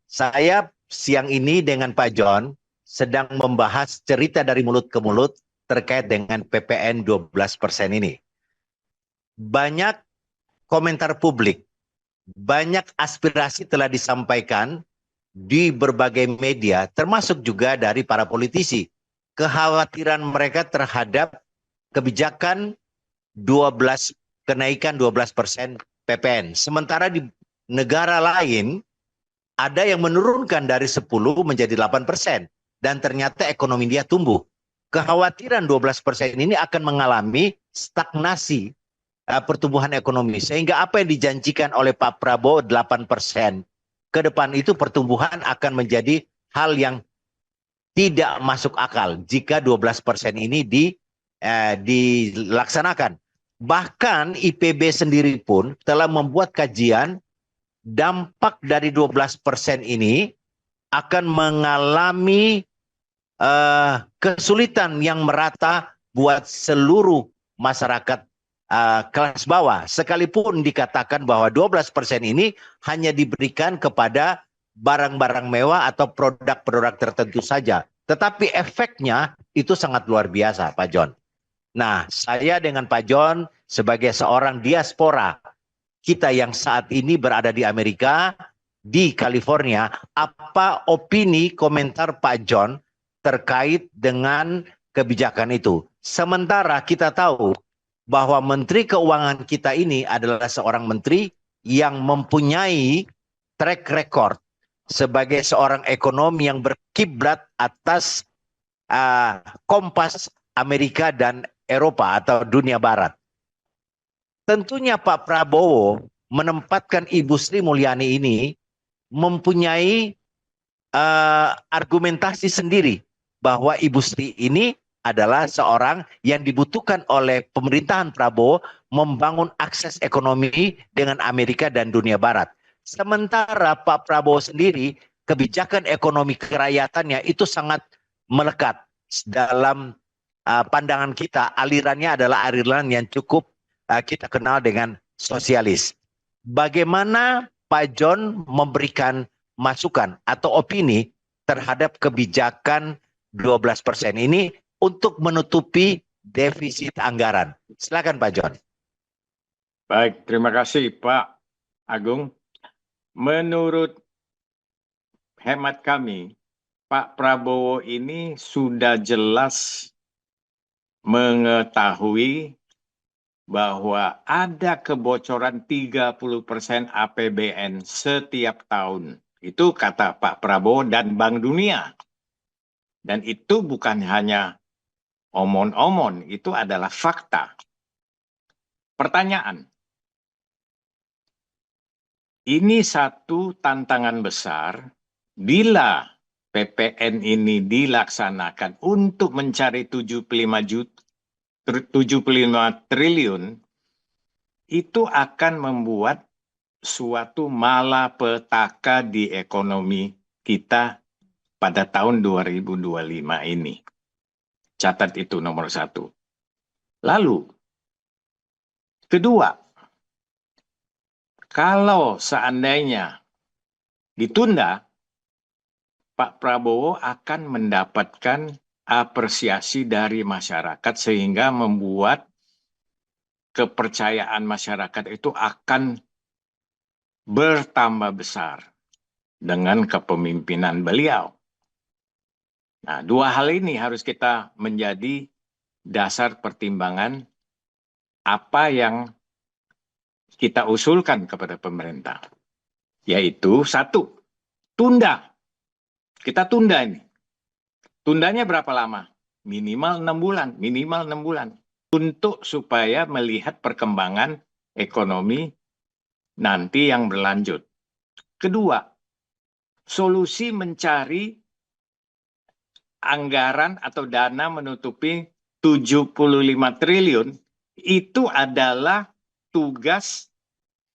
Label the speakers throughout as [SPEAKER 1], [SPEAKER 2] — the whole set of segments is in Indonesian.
[SPEAKER 1] Saya siang ini dengan Pak John sedang membahas cerita dari mulut ke mulut terkait dengan PPN 12% ini. Banyak komentar publik, banyak aspirasi telah disampaikan di berbagai media, termasuk juga dari para politisi. Kekhawatiran mereka terhadap kebijakan 12 kenaikan 12% PPN. Sementara di negara lain ada yang menurunkan dari 10 menjadi 8% dan ternyata ekonomi dia tumbuh. Kekhawatiran 12% ini akan mengalami stagnasi pertumbuhan ekonomi, sehingga apa yang dijanjikan oleh Pak Prabowo 8% ke depan itu pertumbuhan akan menjadi hal yang tidak masuk akal jika 12% ini dilaksanakan. Bahkan IPB sendiri pun telah membuat kajian dampak dari 12% ini akan mengalami kesulitan yang merata buat seluruh masyarakat kelas bawah. Sekalipun dikatakan bahwa 12% ini hanya diberikan kepada barang-barang mewah atau produk-produk tertentu saja. Tetapi efeknya itu sangat luar biasa, Pak John. Nah, saya dengan Pak John sebagai seorang diaspora, kita yang saat ini berada di Amerika, di California, apa opini komentar Pak John terkait dengan kebijakan itu? Sementara kita tahu bahwa Menteri Keuangan kita ini adalah seorang menteri yang mempunyai track record sebagai seorang ekonom yang berkiblat atas kompas Amerika dan Eropa atau dunia Barat. Tentunya Pak Prabowo menempatkan Ibu Sri Mulyani ini mempunyai argumentasi sendiri bahwa Ibu Sri ini adalah seorang yang dibutuhkan oleh pemerintahan Prabowo membangun akses ekonomi dengan Amerika dan dunia Barat. Sementara Pak Prabowo sendiri, kebijakan ekonomi kerayaatannya itu sangat melekat dalam pandangan kita. Alirannya adalah aliran yang cukup kita kenal dengan sosialis. Bagaimana Pak John memberikan masukan atau opini terhadap kebijakan 12% ini untuk menutupi defisit anggaran? Silakan Pak John.
[SPEAKER 2] Baik, terima kasih Pak Agung. Menurut hemat kami, Pak Prabowo ini sudah jelas mengetahui bahwa ada kebocoran 30% APBN setiap tahun. Itu kata Pak Prabowo dan Bank Dunia. Dan itu bukan hanya omon-omon, itu adalah fakta. Pertanyaan, ini satu tantangan besar bila PPN ini dilaksanakan untuk mencari 75 triliun, itu akan membuat suatu malapetaka di ekonomi kita pada tahun 2025 ini. Catat itu nomor satu. Lalu, kedua, kalau seandainya ditunda, Pak Prabowo akan mendapatkan apresiasi dari masyarakat sehingga membuat kepercayaan masyarakat itu akan bertambah besar dengan kepemimpinan beliau. Nah, dua hal ini harus kita menjadi dasar pertimbangan apa yang kita usulkan kepada pemerintah. Yaitu satu, tunda. Kita tunda ini. Tundanya berapa lama? Minimal 6 bulan. Minimal 6 bulan. Untuk supaya melihat perkembangan ekonomi nanti yang berlanjut. Kedua, solusi mencari anggaran atau dana menutupi 75 triliun itu adalah tugas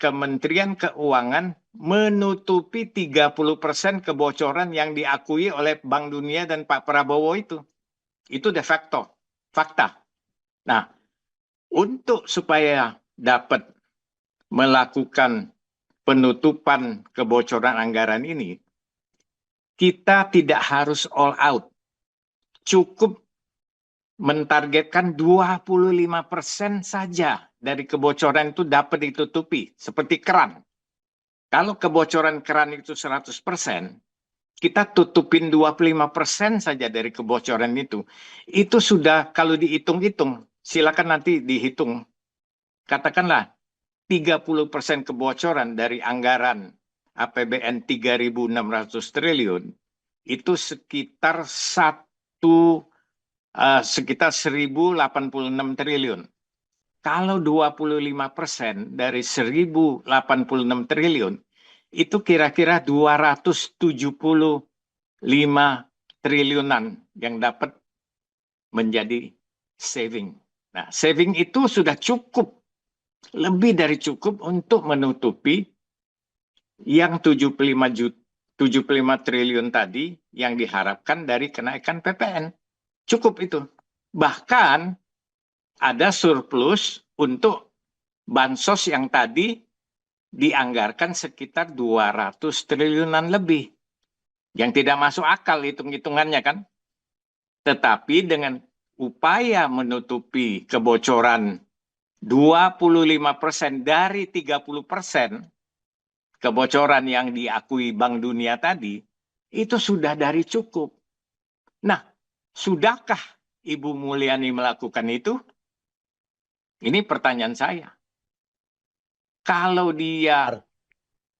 [SPEAKER 2] Kementerian Keuangan menutupi 30% kebocoran yang diakui oleh Bank Dunia dan Pak Prabowo itu. Itu de facto, fakta. Nah, untuk supaya dapat melakukan penutupan kebocoran anggaran ini, kita tidak harus all out. Cukup mentargetkan 25% saja dari kebocoran itu dapat ditutupi, seperti keran. Kalau kebocoran keran itu 100%, kita tutupin 25% saja dari kebocoran itu. Itu sudah kalau dihitung-hitung, silakan nanti dihitung. Katakanlah 30% kebocoran dari anggaran APBN 3.600 triliun, itu sekitar sekitar 1.086 triliun. Kalau 25% dari 1.086 triliun, itu kira-kira 275 triliunan yang dapat menjadi saving. Nah, saving itu sudah cukup, lebih dari cukup untuk menutupi yang 75 triliun tadi yang diharapkan dari kenaikan PPN. Cukup itu. Bahkan ada surplus untuk bansos yang tadi dianggarkan sekitar 200 triliunan lebih. Yang tidak masuk akal hitung-hitungannya kan. Tetapi dengan upaya menutupi kebocoran 25% dari 30% kebocoran yang diakui Bank Dunia tadi, itu sudah dari cukup. Nah, sudahkah Ibu Mulyani melakukan itu? Ini pertanyaan saya. Kalau dia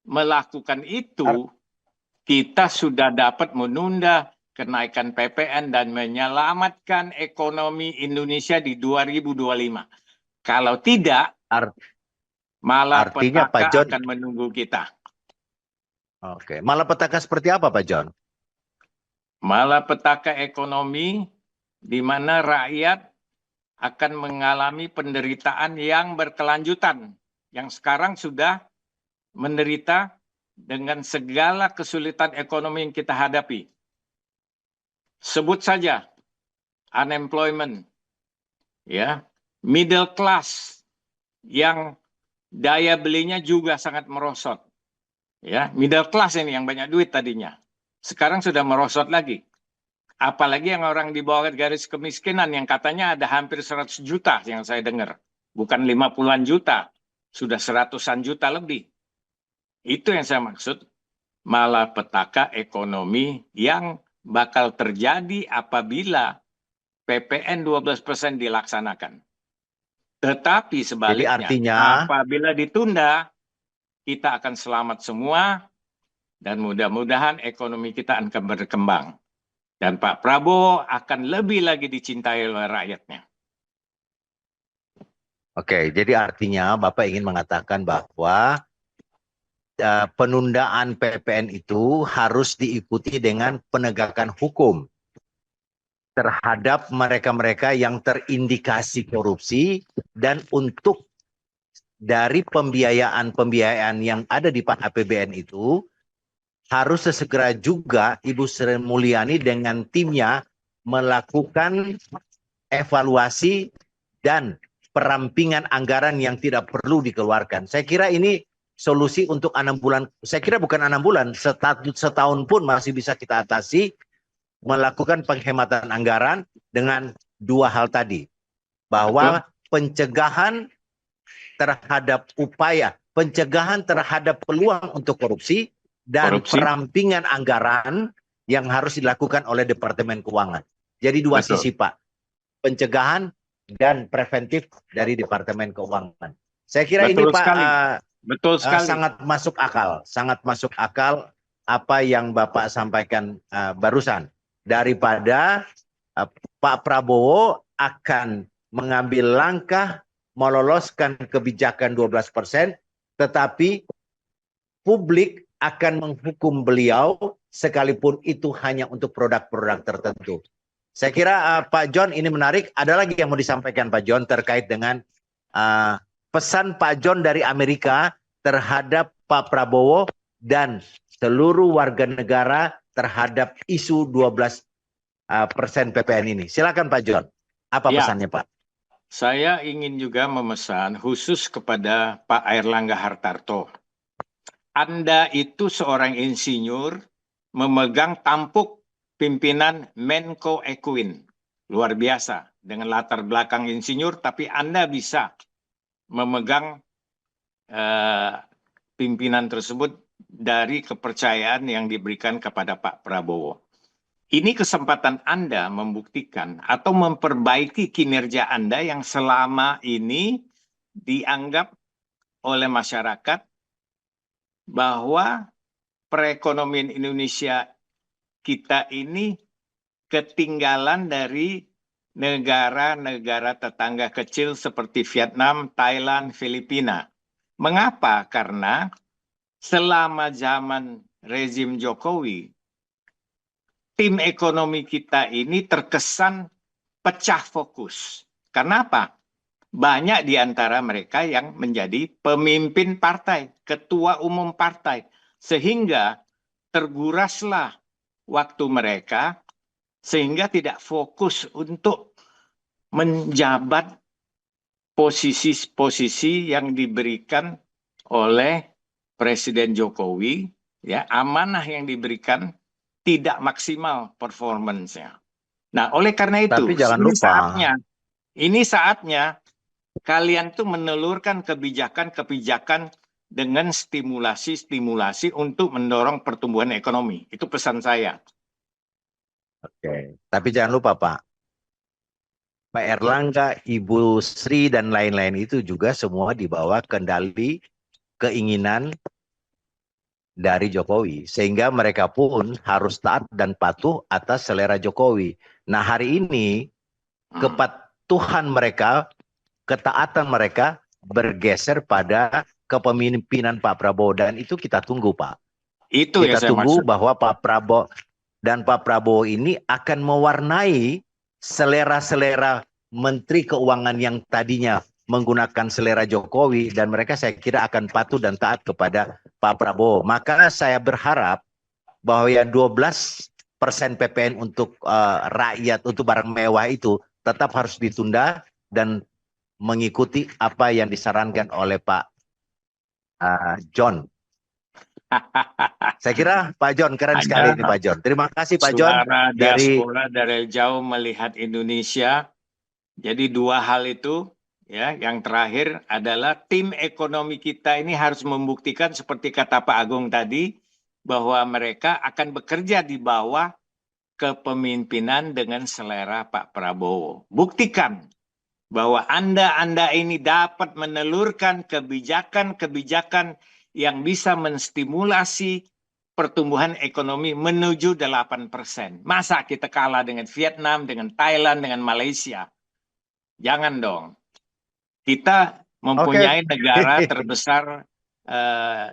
[SPEAKER 2] melakukan itu, kita sudah dapat menunda kenaikan PPN dan menyelamatkan ekonomi Indonesia di 2025. Kalau tidak,
[SPEAKER 1] Artinya Pak
[SPEAKER 2] malapetaka
[SPEAKER 1] John,
[SPEAKER 2] akan menunggu kita.
[SPEAKER 1] oke, malapetaka seperti apa Pak John?
[SPEAKER 2] Malapetaka ekonomi di mana rakyat akan mengalami penderitaan yang berkelanjutan. Yang sekarang sudah menderita dengan segala kesulitan ekonomi yang kita hadapi. Sebut saja unemployment, ya, middle class yang daya belinya juga sangat merosot. Ya, middle class ini yang banyak duit tadinya. Sekarang sudah merosot lagi. Apalagi yang orang di bawah garis kemiskinan yang katanya ada hampir 100 juta yang saya dengar. Bukan 50-an juta, sudah 100-an juta lebih. Itu yang saya maksud, malapetaka ekonomi yang bakal terjadi apabila PPN 12% dilaksanakan. Tetapi sebaliknya,
[SPEAKER 1] artinya
[SPEAKER 2] apabila ditunda, kita akan selamat semua dan mudah-mudahan ekonomi kita akan berkembang. Dan Pak Prabowo akan lebih lagi dicintai oleh rakyatnya.
[SPEAKER 1] Oke, jadi artinya Bapak ingin mengatakan bahwa penundaan PPN itu harus diikuti dengan penegakan hukum terhadap mereka-mereka yang terindikasi korupsi, dan untuk dari pembiayaan yang ada di APBN itu harus sesegera juga Ibu Sri Mulyani dengan timnya melakukan evaluasi dan perampingan anggaran yang tidak perlu dikeluarkan. Saya kira ini solusi untuk 6 bulan. Saya kira bukan 6 bulan, setahun pun masih bisa kita atasi, melakukan penghematan anggaran dengan dua hal tadi. Bahwa pencegahan terhadap upaya, pencegahan terhadap peluang untuk korupsi, dan perampingan anggaran yang harus dilakukan oleh Departemen Keuangan. Jadi dua sisi Pak, pencegahan dan preventif dari Departemen Keuangan. Saya kira ini Pak sangat masuk akal apa yang Bapak sampaikan barusan. Daripada Pak Prabowo akan mengambil langkah meloloskan kebijakan 12%, tetapi publik akan menghukum beliau sekalipun itu hanya untuk produk-produk tertentu. Saya kira Pak John ini menarik. Ada lagi yang mau disampaikan Pak John terkait dengan pesan Pak John dari Amerika terhadap Pak Prabowo dan seluruh warga negara terhadap isu 12% PPN ini. Silakan Pak John. Apa pesannya Pak?
[SPEAKER 2] Saya ingin juga memesan khusus kepada Pak Airlangga Hartarto. Anda itu seorang insinyur memegang tampuk pimpinan Menko Equin. Luar biasa. Dengan latar belakang insinyur, tapi Anda bisa memegang pimpinan tersebut dari kepercayaan yang diberikan kepada Pak Prabowo. Ini kesempatan Anda membuktikan atau memperbaiki kinerja Anda yang selama ini dianggap oleh masyarakat bahwa perekonomian Indonesia kita ini ketinggalan dari negara-negara tetangga kecil seperti Vietnam, Thailand, Filipina. Mengapa? Karena selama zaman rezim Jokowi, tim ekonomi kita ini terkesan pecah fokus. Kenapa? Banyak di antara mereka yang menjadi pemimpin partai, ketua umum partai. Sehingga terguraslah waktu mereka, sehingga tidak fokus untuk menjabat posisi-posisi yang diberikan oleh Presiden Jokowi, ya, amanah yang diberikan tidak maksimal performance-nya. Nah, oleh karena itu,
[SPEAKER 1] Tapi jangan lupa,
[SPEAKER 2] ini saatnya kalian tuh menelurkan kebijakan-kebijakan dengan stimulasi-stimulasi untuk mendorong pertumbuhan ekonomi. Itu pesan saya.
[SPEAKER 1] oke. Tapi jangan lupa Pak Erlangga, Ibu Sri dan lain-lain itu juga semua di bawah kendali keinginan dari Jokowi, sehingga mereka pun harus taat dan patuh atas selera Jokowi. Nah, hari ini kepatuhan mereka, ketaatan mereka bergeser pada kepemimpinan Pak Prabowo, dan itu kita tunggu, Pak.
[SPEAKER 2] Itu yang
[SPEAKER 1] Kita
[SPEAKER 2] saya
[SPEAKER 1] tunggu
[SPEAKER 2] maksud.
[SPEAKER 1] bahwa Pak Prabowo ini akan mewarnai selera-selera Menteri Keuangan yang tadinya menggunakan selera Jokowi, dan mereka saya kira akan patuh dan taat kepada Pak Prabowo. Maka saya berharap bahwa yang 12% PPN untuk rakyat, untuk barang mewah itu tetap harus ditunda dan mengikuti apa yang disarankan oleh Pak John. Saya kira Pak John keren sekali ini Pak John. Terima kasih Pak John
[SPEAKER 2] Suara
[SPEAKER 1] dari
[SPEAKER 2] diaspora dari jauh melihat Indonesia. Jadi dua hal itu, ya. Yang terakhir adalah tim ekonomi kita ini harus membuktikan seperti kata Pak Agung tadi, bahwa mereka akan bekerja di bawah kepemimpinan dengan selera Pak Prabowo. Buktikan bahwa Anda ini dapat menelurkan kebijakan-kebijakan yang bisa menstimulasi pertumbuhan ekonomi menuju 8%. Masa kita kalah dengan Vietnam, dengan Thailand, dengan Malaysia? Jangan dong. Kita mempunyai negara terbesar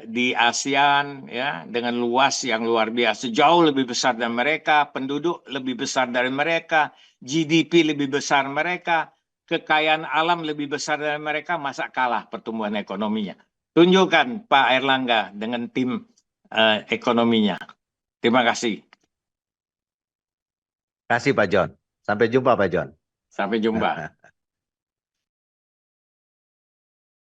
[SPEAKER 2] di ASEAN, ya, dengan luas yang luar biasa, jauh lebih besar dari mereka, penduduk lebih besar dari mereka, GDP lebih besar mereka, kekayaan alam lebih besar dari mereka, masa kalah pertumbuhan ekonominya? Tunjukkan Pak Erlangga dengan tim ekonominya. Terima kasih.
[SPEAKER 1] Kasih Pak John. Sampai jumpa Pak John.
[SPEAKER 2] Sampai jumpa.